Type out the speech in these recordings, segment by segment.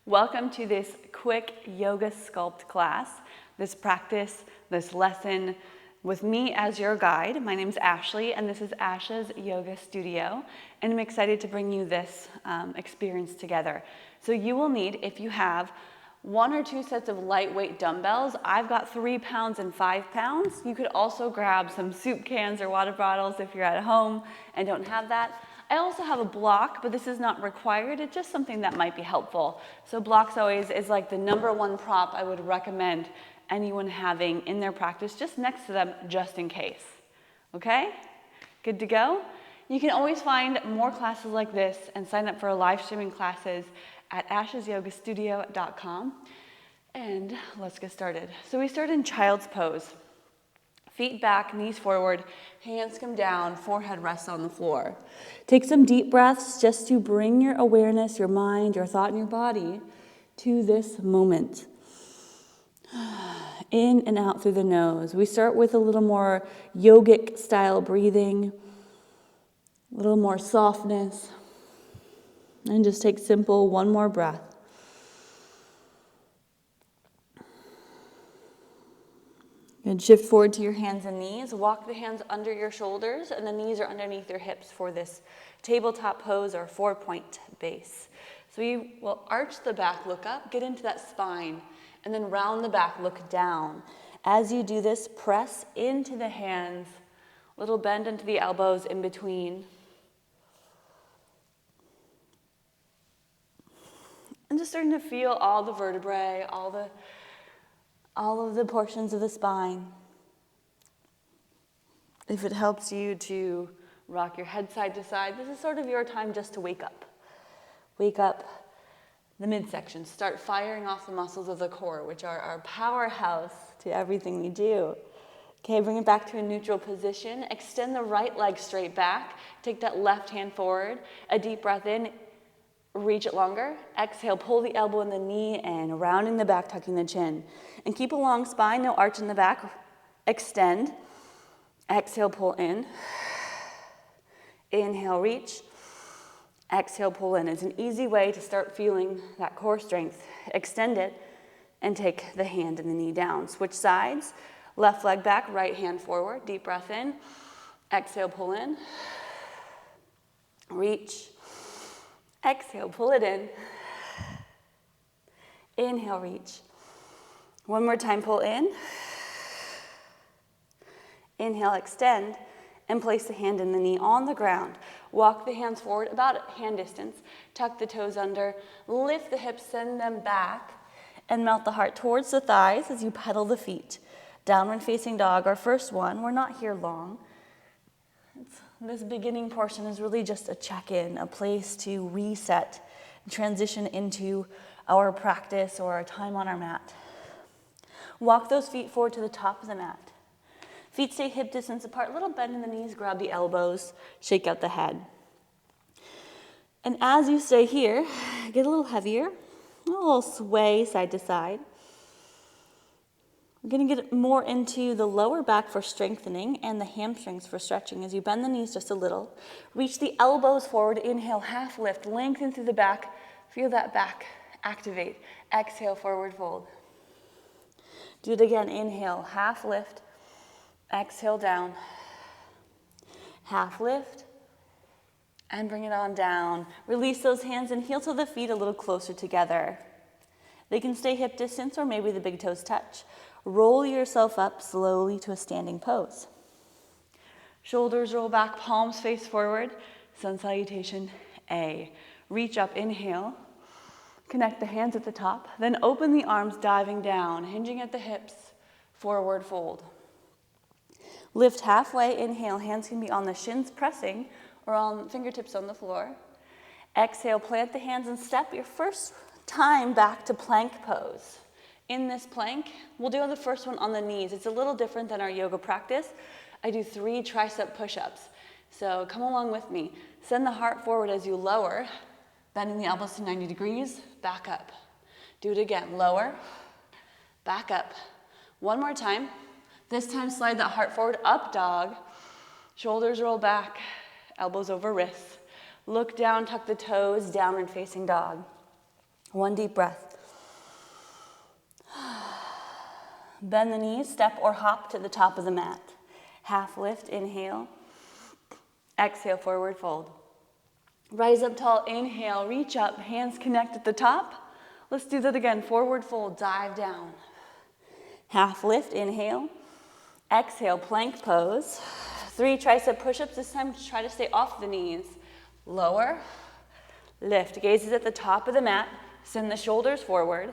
Welcome to this quick yoga sculpt class, this practice, this lesson with me as your guide. My name's Ashley and this is Ash's Yoga Studio, and I'm excited to bring you this experience together. So you will need, if you have 1 or 2 sets of lightweight dumbbells, I've got 3 pounds and 5 pounds. You could also grab some soup cans or water bottles if you're at home and don't have that. I also have a block, but this is not required. It's just something that might be helpful. So blocks always is like the #1 prop I would recommend anyone having in their practice, just next to them, just in case. Okay? Good to go? You can always find more classes like this and sign up for live streaming classes at ashesyogastudio.com. And let's get started. So we start in child's pose. Feet back, knees forward, hands come down, forehead rests on the floor. Take some deep breaths just to bring your awareness, your mind, your thought, and your body to this moment. In and out through the nose. We start with a little more yogic style breathing, a little more softness, and just take simple one more breath. And shift forward to your hands and knees. Walk the hands under your shoulders and the knees are underneath your hips for this tabletop pose or 4-point base. So you will arch the back, look up, get into that spine, and then round the back, look down. As you do this, press into the hands, little bend into the elbows in between. And just starting to feel all the vertebrae, all of the portions of the spine. If it helps you to rock your head side to side, this is sort of your time just to wake up. Wake up the midsection. Start firing off the muscles of the core, which are our powerhouse to everything we do. Okay, bring it back to a neutral position. Extend the right leg straight back. Take that left hand forward. A deep breath in. Reach it longer. Exhale, pull the elbow and the knee in, rounding the back, tucking the chin. And keep a long spine, no arch in the back. Extend. Exhale, pull in. Inhale, reach. Exhale, pull in. It's an easy way to start feeling that core strength. Extend it and take the hand and the knee down. Switch sides. Left leg back, right hand forward. Deep breath in. Exhale, pull in. Reach. Exhale, pull it in. Inhale, reach. One more time, pull in. Inhale, extend, and place the hand and the knee on the ground. Walk the hands forward about hand distance. Tuck the toes under. Lift the hips, send them back, and melt the heart towards the thighs as you pedal the feet. Downward facing dog, our first one. We're not here long. This beginning portion is really just a check-in, a place to reset, transition into our practice or our time on our mat. Walk those feet forward to the top of the mat. Feet stay hip distance apart, little bend in the knees, grab the elbows, shake out the head. And as you stay here, get a little heavier, a little sway side to side. We're going to get more into the lower back for strengthening and the hamstrings for stretching as you bend the knees just a little. Reach the elbows forward. Inhale, half lift. Lengthen through the back. Feel that back activate. Exhale, forward fold. Do it again. Inhale, half lift. Exhale, down. Half lift. And bring it on down. Release those hands and heel to the feet a little closer together. They can stay hip distance or maybe the big toes touch. Roll yourself up slowly to a standing pose. Shoulders roll back, palms face forward. Sun salutation, A. Reach up, inhale. Connect the hands at the top. Then open the arms, diving down, hinging at the hips. Forward fold. Lift halfway, inhale. Hands can be on the shins, pressing, or on fingertips on the floor. Exhale, plant the hands and step your first time back to plank pose. In this plank, we'll do the first one on the knees. It's a little different than our yoga practice. I do 3 tricep push-ups. So come along with me. Send the heart forward as you lower, bending the elbows to 90 degrees, back up. Do it again, lower, back up. One more time. This time slide that heart forward, up dog. Shoulders roll back, elbows over wrists. Look down, tuck the toes, downward facing dog. One deep breath. Bend the knees, step or hop to the top of the mat. Half lift, inhale. Exhale, forward fold. Rise up tall, inhale, reach up, hands connect at the top. Let's do that again, forward fold, dive down. Half lift, inhale. Exhale, plank pose. 3 tricep push-ups. This time try to stay off the knees. Lower, lift, gazes at the top of the mat. Send the shoulders forward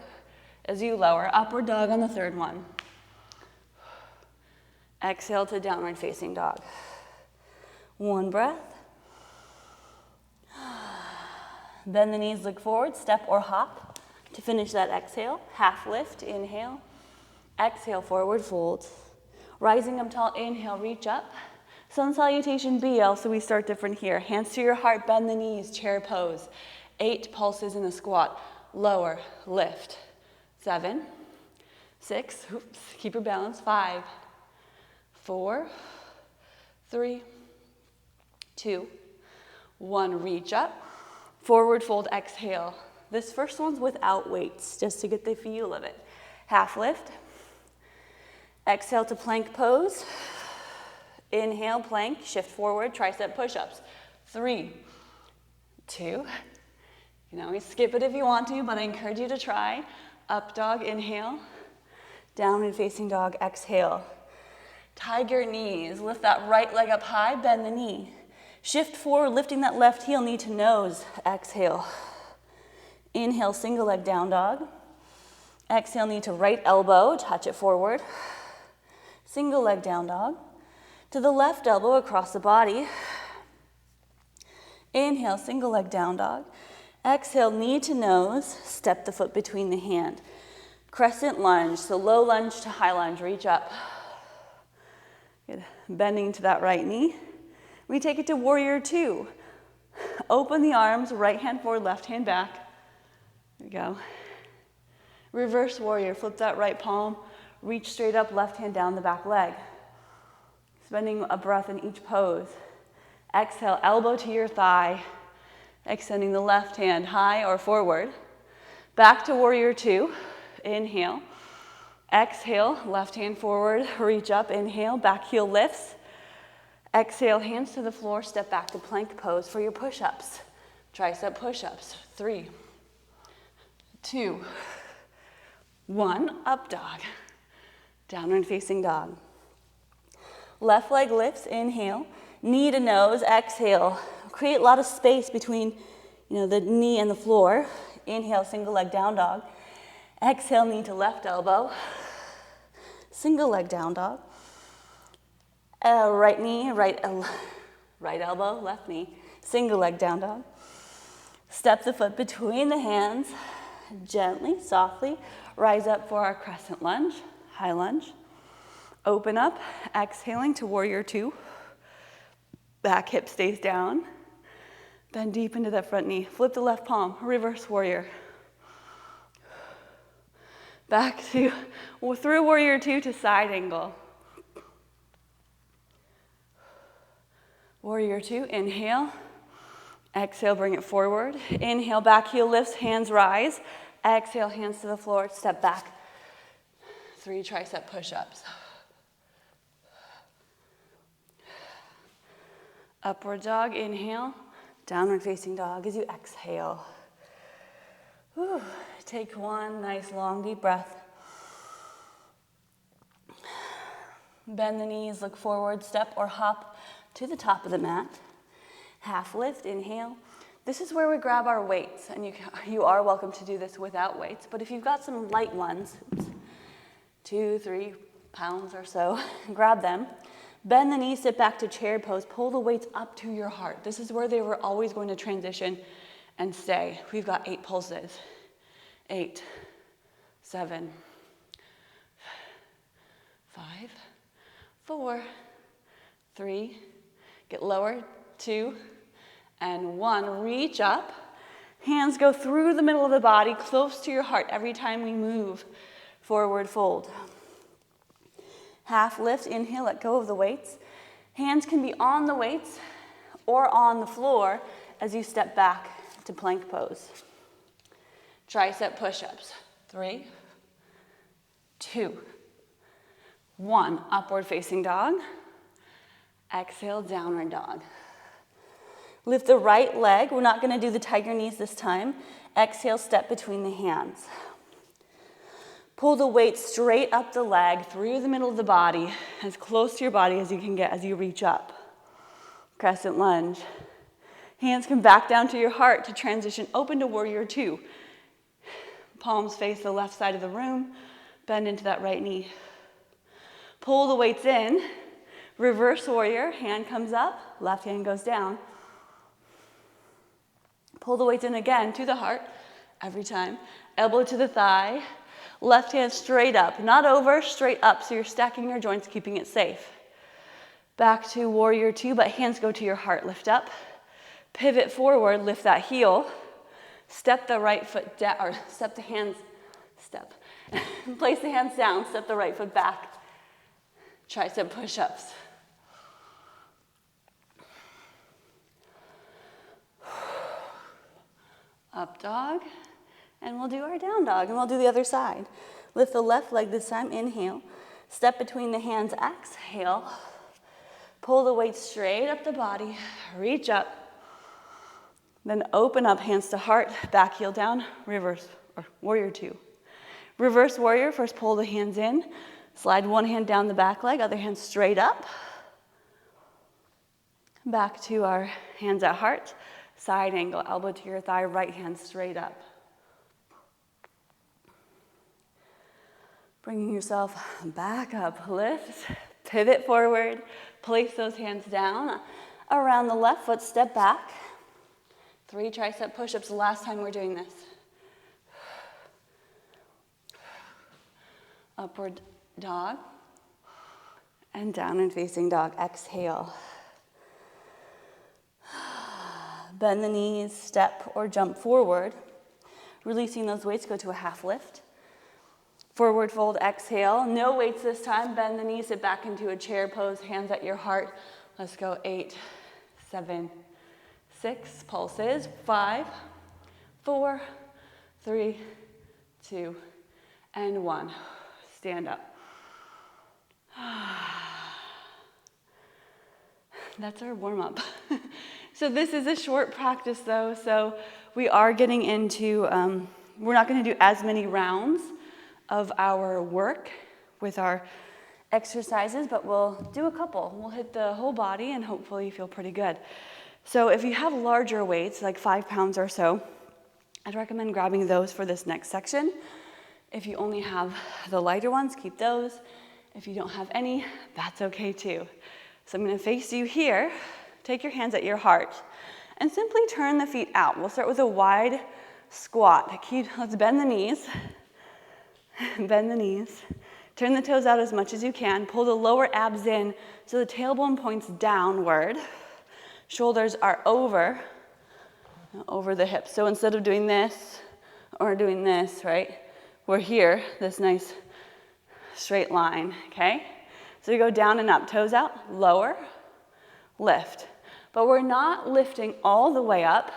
as you lower. Upward dog on the third one. Exhale to downward facing dog. One breath. Bend the knees, look forward, step or hop to finish that exhale. Half lift, inhale. Exhale, forward fold. Rising up tall, inhale, reach up. Sun salutation BL, so we start different here. Hands to your heart, bend the knees, chair pose. 8 pulses in a squat. Lower, lift. 7, 6, oops, keep your balance. 5, 4, 3, 2, 1, reach up. Forward fold, exhale. This first one's without weights, just to get the feel of it. Half lift. Exhale to plank pose. Inhale, plank, shift forward, tricep push-ups. 3, 2, you can always skip it if you want to, but I encourage you to try. Up dog, inhale. Downward facing dog, exhale. Tiger knees, lift that right leg up high, bend the knee. Shift forward, lifting that left heel, knee to nose, exhale. Inhale, single leg down dog. Exhale, knee to right elbow, touch it forward. Single leg down dog. To the left elbow across the body. Inhale, single leg down dog. Exhale, knee to nose, step the foot between the hand. Crescent lunge, so low lunge to high lunge, reach up. Good. Bending to that right knee. We take it to warrior 2. Open the arms, right hand forward, left hand back. There we go. Reverse warrior, flip that right palm, reach straight up, left hand down the back leg. Spending a breath in each pose. Exhale, elbow to your thigh, extending the left hand high or forward. Back to warrior 2, inhale. Exhale, left hand forward, reach up, inhale, back heel lifts. Exhale, hands to the floor, step back to plank pose for your push-ups. Tricep push-ups. 3, 2, 1, up dog. Downward facing dog. Left leg lifts, inhale. Knee to nose, exhale. Create a lot of space between, the knee and the floor. Inhale, single leg down dog. Exhale, knee to left elbow. Single leg down dog. Right knee, right elbow, left knee. Single leg down dog. Step the foot between the hands. Gently, softly, rise up for our crescent lunge, high lunge. Open up, exhaling to warrior 2. Back hip stays down. Bend deep into that front knee. Flip the left palm, reverse warrior. Back to, through warrior 2 to side angle. Warrior 2, inhale. Exhale, bring it forward. Inhale, back heel lifts, hands rise. Exhale, hands to the floor, step back. 3 tricep push-ups. Upward dog, inhale. Downward facing dog as you exhale. Whew. Take one nice long deep breath. Bend the knees, look forward, step or hop to the top of the mat. Half lift, inhale. This is where we grab our weights, and you are welcome to do this without weights, but if you've got some light ones, 2, 3 pounds or so, grab them. Bend the knees, sit back to chair pose, pull the weights up to your heart. This is where they were always going to transition and stay. We've got 8 pulses. 8, 7, 5, 4, 3, get lower, 2, and 1. Reach up. Hands go through the middle of the body, close to your heart every time we move. Forward fold. Half lift, inhale, let go of the weights. Hands can be on the weights or on the floor as you step back to plank pose. tricep push-ups. 3, 2, 1. Upward facing dog. Exhale, downward dog. Lift the right leg. We're not going to do the tiger knees this time. Exhale, step between the hands. Pull the weight straight up the leg, through the middle of the body, as close to your body as you can get as you reach up. Crescent lunge. Hands come back down to your heart to transition open to warrior two. Palms face the left side of the room. Bend into that right knee. Pull the weights in. Reverse warrior. Hand comes up. Left hand goes down. Pull the weights in again to the heart. Every time. Elbow to the thigh. Left hand straight up. Not over, straight up. So you're stacking your joints, keeping it safe. Back to warrior two, but hands go to your heart. Lift up. Pivot forward. Lift that heel. Step the right foot down, or step the hands, step. Place the hands down, step the right foot back. Tricep push-ups. Up dog, and we'll do our down dog, and we'll do the other side. Lift the left leg this time, inhale. Step between the hands, exhale. Pull the weight straight up the body, reach up. Then open up, hands to heart, back heel down, reverse, or warrior two. Reverse warrior, first pull the hands in, slide one hand down the back leg, other hand straight up. Back to our hands at heart, side angle, elbow to your thigh, right hand straight up. Bringing yourself back up, lift, pivot forward, place those hands down. Around the left foot, step back. 3 tricep push-ups, the last time we're doing this. Upward dog. And downward facing dog, exhale. Bend the knees, step or jump forward. Releasing those weights, go to a half lift. Forward fold, exhale. No weights this time. Bend the knees, sit back into a chair pose, hands at your heart. Let's go 8, 7, 6 pulses. 5, 4, 3, 2, and 1. Stand up. That's our warm-up. So this is a short practice though, so we are getting into, we're not going to do as many rounds of our work with our exercises, but we'll do a couple. We'll hit the whole body and hopefully feel pretty good. So if you have larger weights, like 5 pounds or so, I'd recommend grabbing those for this next section. If you only have the lighter ones, keep those. If you don't have any, that's okay too. So I'm going to face you here. Take your hands at your heart and simply turn the feet out. We'll start with a wide squat. Let's bend the knees. Bend the knees. Turn the toes out as much as you can. Pull the lower abs in so the tailbone points downward. Shoulders are over the hips. So instead of doing this or doing this, right, we're here, this nice straight line, okay? So we go down and up, toes out, lower, lift. But we're not lifting all the way up.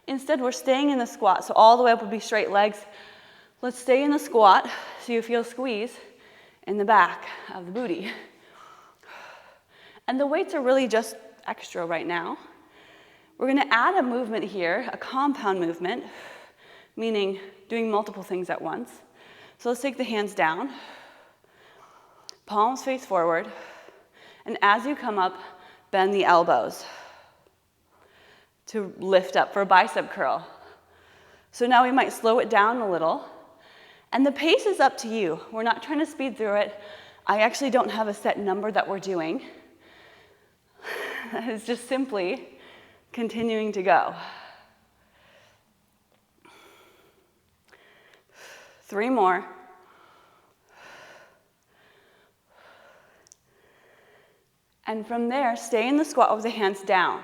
Instead, we're staying in the squat. So all the way up would be straight legs. Let's stay in the squat so you feel squeeze in the back of the booty. And the weights are really just extra right now. We're going to add a movement here, a compound movement, meaning doing multiple things at once. So let's take the hands down, palms face forward, and as you come up, bend the elbows to lift up for a bicep curl. So now we might slow it down a little, and the pace is up to you. We're not trying to speed through it. I actually don't have a set number that we're doing. It's just simply continuing to go. 3 more. And from there, stay in the squat with the hands down.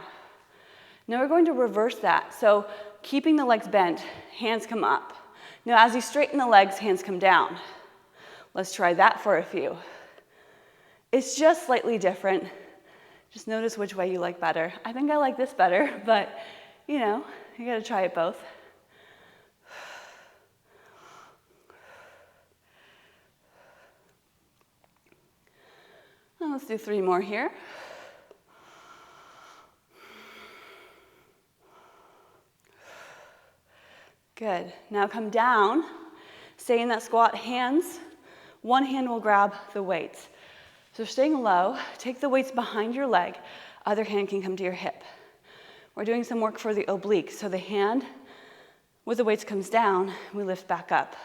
Now we're going to reverse that. So keeping the legs bent, hands come up. Now as you straighten the legs, hands come down. Let's try that for a few. It's just slightly different. Just notice which way you like better. I think I like this better, but you know, you gotta try it both. Let's do 3 more here. Good. Now come down. Stay in that squat. Hands, one hand will grab the weights. So staying low, take the weights behind your leg. Other hand can come to your hip. We're doing some work for the obliques. So the hand with the weights comes down, we lift back up.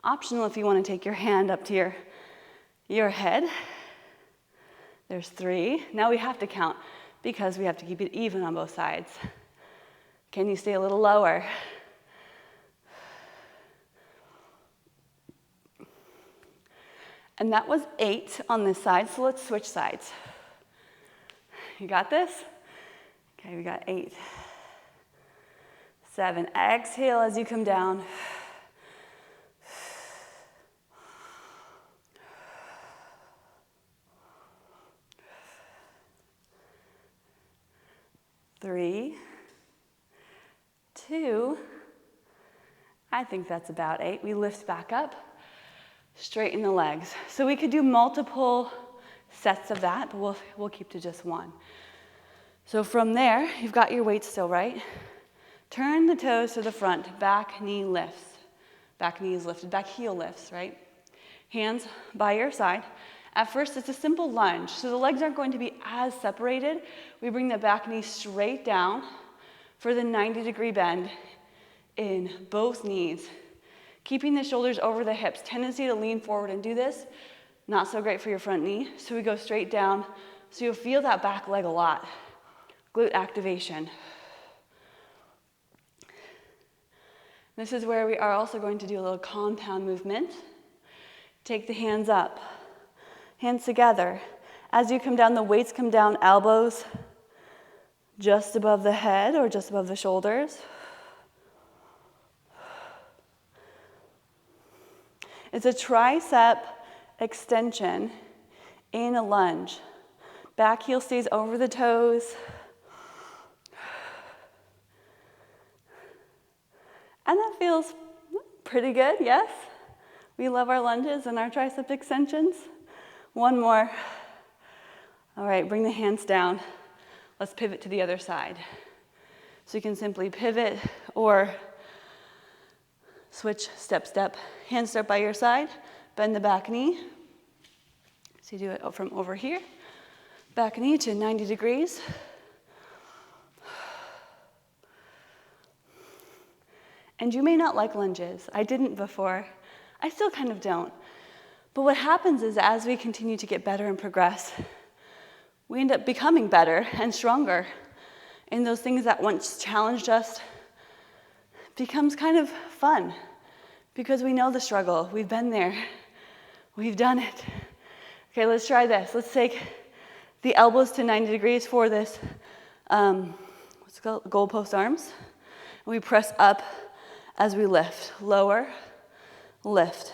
Optional if you want to take your hand up to your head. There's 3. Now we have to count because we have to keep it even on both sides. Can you stay a little lower? And that was 8 on this side, so let's switch sides. You got this? Okay, we got 8. 7. Exhale as you come down. 3, 2, I think that's about 8. We lift back up, straighten the legs. So we could do multiple sets of that, but we'll keep to just one. So from there, you've got your weights still, right? Turn the toes to the front, back knee lifts. Back knee is lifted, back heel lifts, right? Hands by your side. At first, it's a simple lunge, so the legs aren't going to be as separated. We bring the back knee straight down for the 90-degree bend in both knees. Keeping the shoulders over the hips. Tendency to lean forward and do this, not so great for your front knee. So we go straight down, so you'll feel that back leg a lot. Glute activation. This is where we are also going to do a little compound movement. Take the hands up. Hands together. As you come down, the weights come down, elbows just above the head or just above the shoulders. It's a tricep extension in a lunge. Back heel stays over the toes. And that feels pretty good, yes? We love our lunges and our tricep extensions. One more. All right, bring the hands down. Let's pivot to the other side. So you can simply pivot or switch, step, step. Hands start by your side. Bend the back knee. So you do it from over here. Back knee to 90 degrees. And you may not like lunges. I didn't before. I still kind of don't. But what happens is as we continue to get better and progress, we end up becoming better and stronger. And those things that once challenged us becomes kind of fun because we know the struggle. We've been there. We've done it. Okay, let's try this. Let's take the elbows to 90 degrees for this, what's it called? Goalpost arms. And we press up as we lift. Lower, lift.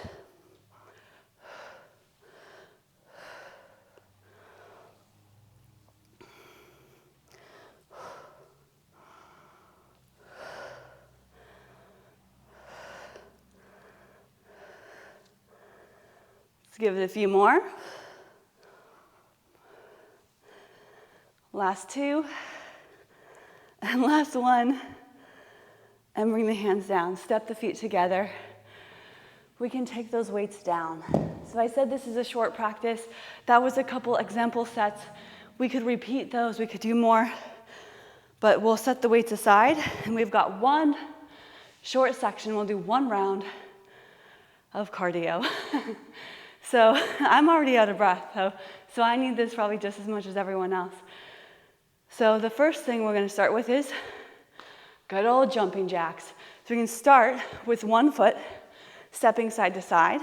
Let's give it a few more. Last 2. And last 1. And bring the hands down. Step the feet together. We can take those weights down. So I said this is a short practice. That was a couple example sets. We could repeat those. We could do more. But we'll set the weights aside. And we've got one short section. We'll do one round of cardio. So I'm already out of breath. So I need this probably just as much as everyone else. So the first thing we're going to start with is good old jumping jacks. So we can start with one foot, stepping side to side.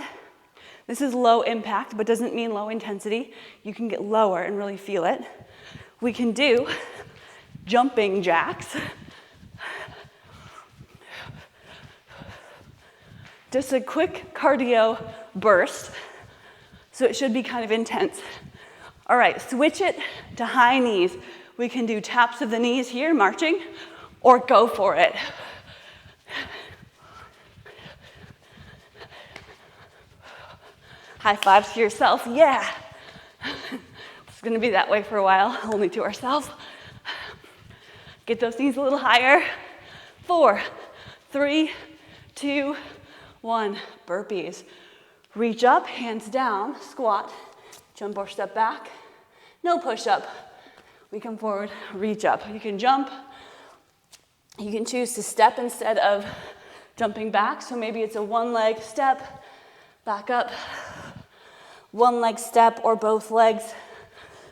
This is low impact, but doesn't mean low intensity. You can get lower and really feel it. We can do jumping jacks. Just a quick cardio burst. So it should be kind of intense. All right, switch it to high knees. We can do taps of the knees here, marching, or go for it. High fives to yourself, yeah. gonna be that way for a while, only to ourselves. Get those knees a little higher. 4, 3, 2, 1. Burpees. Reach up, hands down, squat, jump or step back. No push up. We come forward, reach up. You can jump. You can choose to step instead of jumping back. So maybe it's a one leg step, back up, one leg step or both legs.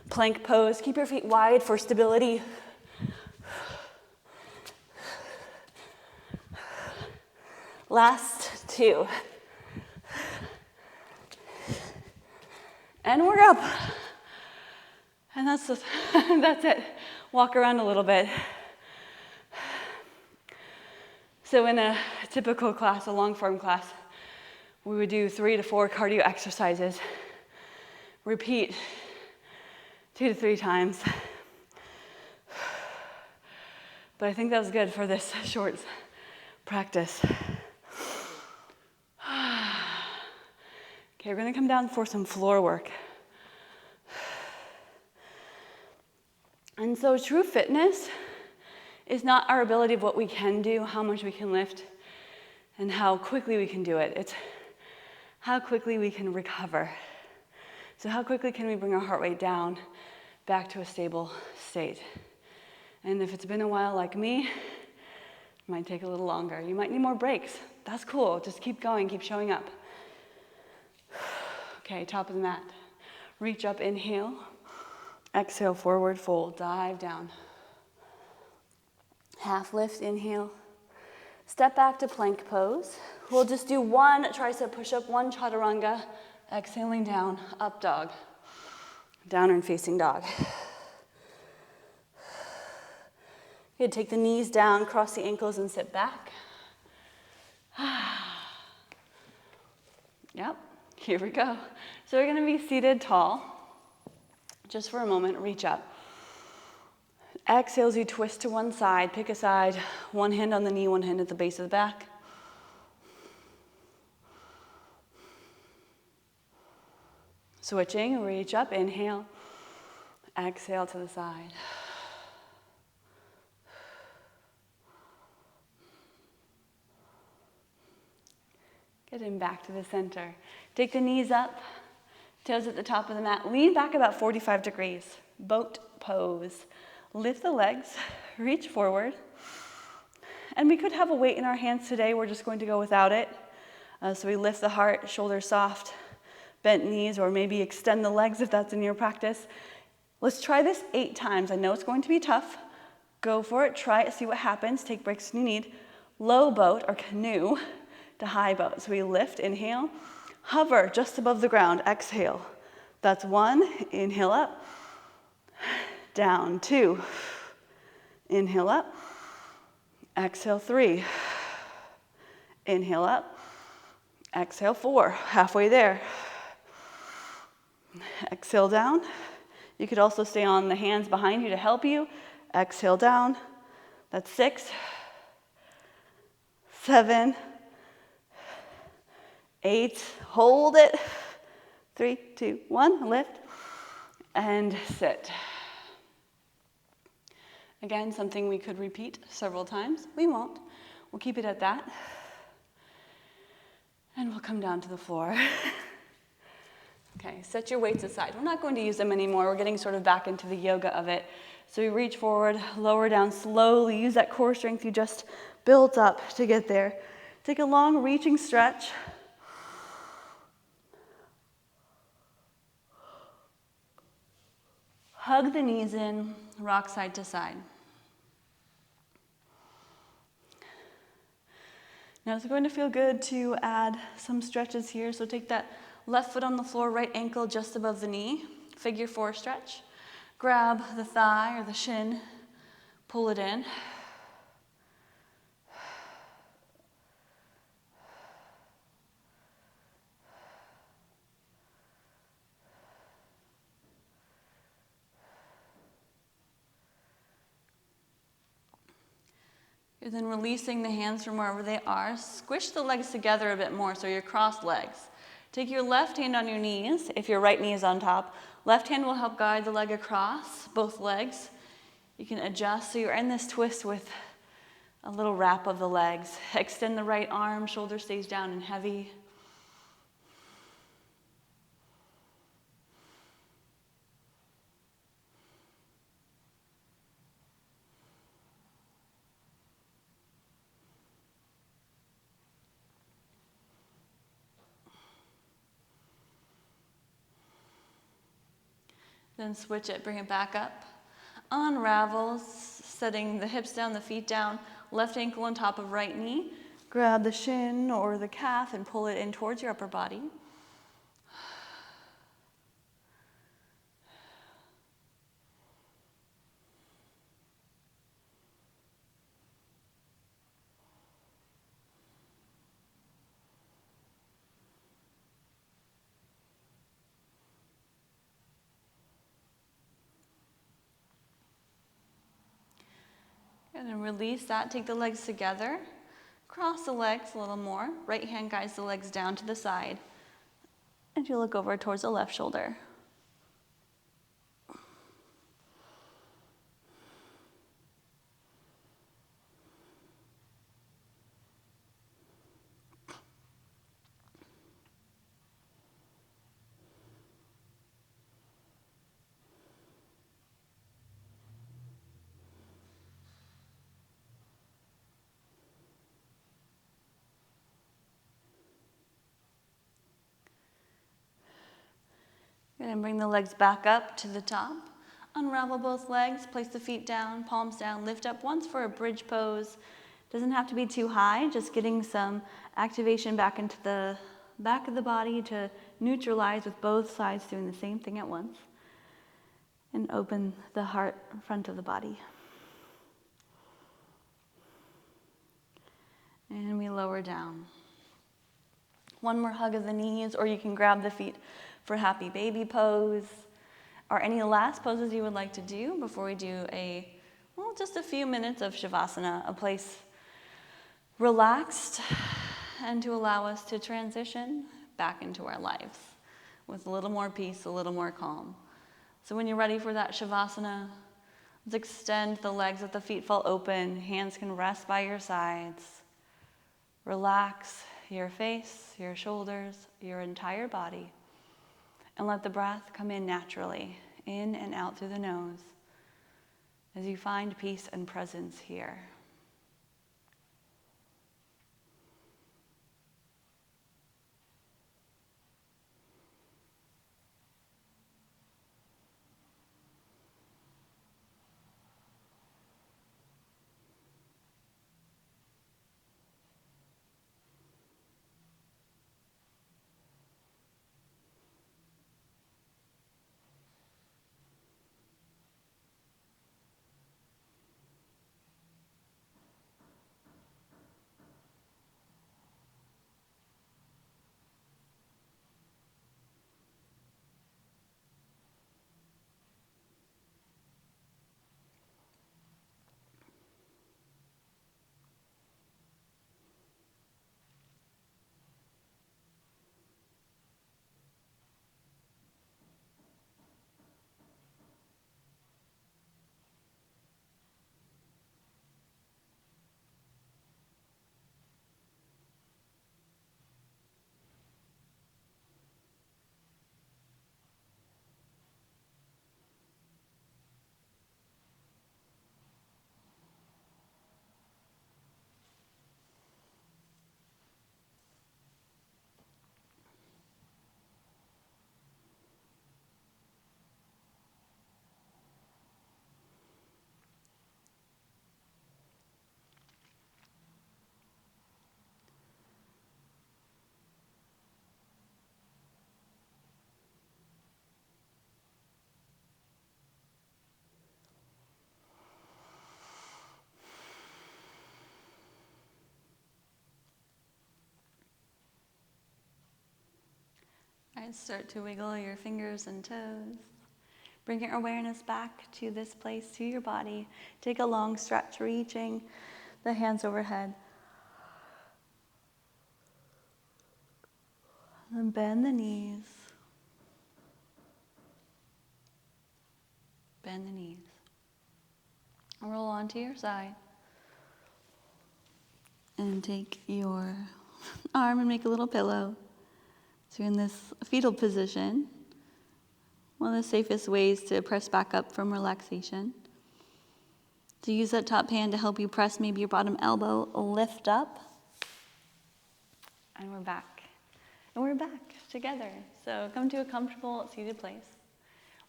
Plank pose. Keep your feet wide for stability. Last 2. And we're up. And that's it. Walk around a little bit. So in a typical class, a long form class, we would do 3 to 4 cardio exercises. Repeat 2 to 3 times. But I think that was good for this short practice. Okay, we're gonna come down for some floor work. And so true fitness is not our ability of what we can do, how much we can lift, and how quickly we can do it. It's how quickly we can recover. So how quickly can we bring our heart rate down back to a stable state? And if it's been a while like me, it might take a little longer. You might need more breaks. That's cool. Just keep going, keep showing up. Okay, top of the mat. Reach up, inhale. Exhale, forward fold, dive down. Half lift, inhale. Step back to plank pose. We'll just do 1 tricep push-up, 1 chaturanga. Exhaling down, up dog. Downward facing dog. Good, take the knees down, cross the ankles and sit back. Yep, here we go. So we're gonna be seated tall. Just for a moment, reach up. Exhale as you twist to one side, pick a side, one hand on the knee, one hand at the base of the back. Switching, reach up, inhale, exhale to the side. Getting back to the center. Take the knees up, toes at the top of the mat. Lean back about 45 degrees. Boat pose. Lift the legs, reach forward. And we could have a weight in our hands today. We're just going to go without it. So we lift the heart, shoulders soft, bent knees, or maybe extend the legs if that's in your practice. Let's try this 8 times. I know it's going to be tough. Go for it, try it, see what happens. Take breaks if you need. Low boat or canoe to high boat. So we lift, inhale, hover just above the ground, exhale. That's 1, inhale up, down, 2, inhale up, exhale 3, inhale up, exhale 4, halfway there, exhale down. You could also stay on the hands behind you to help you. Exhale down, that's 6, 7, 8, hold it, 3, 2, 1, lift, and sit. Again, something we could repeat several times. We won't. We'll keep it at that. And we'll come down to the floor. Okay, set your weights aside. We're not going to use them anymore. We're getting sort of back into the yoga of it. So we reach forward, lower down slowly. Use that core strength you just built up to get there. Take a long reaching stretch. Hug the knees in, rock side to side. Now it's going to feel good to add some stretches here. So take that left foot on the floor, right ankle just above the knee. Figure 4 stretch. Grab the thigh or the shin, pull it in. You're then releasing the hands from wherever they are. Squish the legs together a bit more so you're crossed legs. Take your left hand on your knees, if your right knee is on top. Left hand will help guide the leg across, both legs. You can adjust so you're in this twist with a little wrap of the legs. Extend the right arm, shoulder stays down and heavy. Then switch it, bring it back up. Unravels, setting the hips down, the feet down, left ankle on top of right knee. Grab the shin or the calf and pull it in towards your upper body. And then release that, take the legs together, cross the legs a little more. Right hand guides the legs down to the side. And you look over towards the left shoulder. And then bring the legs back up to the top. Unravel both legs, place the feet down, palms down, lift up once for a bridge pose. Doesn't have to be too high, just getting some activation back into the back of the body to neutralize with both sides doing the same thing at once. And open the heart front of the body. And we lower down. One more hug of the knees, or you can grab the feet for happy baby pose, or any last poses you would like to do before we do just a few minutes of Shavasana, a place relaxed and to allow us to transition back into our lives with a little more peace, a little more calm. So when you're ready for that Shavasana, let's extend the legs, let the feet fall open, hands can rest by your sides. Relax your face, your shoulders, your entire body. And let the breath come in naturally, in and out through the nose, as you find peace and presence here. All right, start to wiggle your fingers and toes. Bring your awareness back to this place, to your body. Take a long stretch, reaching the hands overhead. And bend the knees. onto your side. And take your arm and make a little pillow. So you're in this fetal position. One of the safest ways to press back up from relaxation. So use that top hand to help you press maybe your bottom elbow, lift up. And we're back. And we're back together. So come to a comfortable seated place.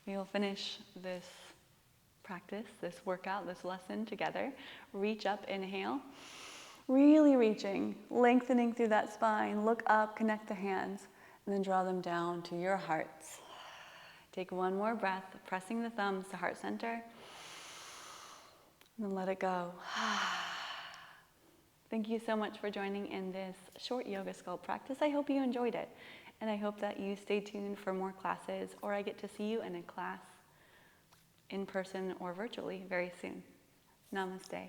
We will finish this practice, this workout, this lesson together. Reach up, inhale. Really reaching, lengthening through that spine. Look up, connect the hands, and then draw them down to your hearts. Take one more breath, pressing the thumbs to heart center. And then let it go. Thank you so much for joining in this short yoga sculpt practice. I hope you enjoyed it. And I hope that you stay tuned for more classes, or I get to see you in a class in person or virtually very soon. Namaste.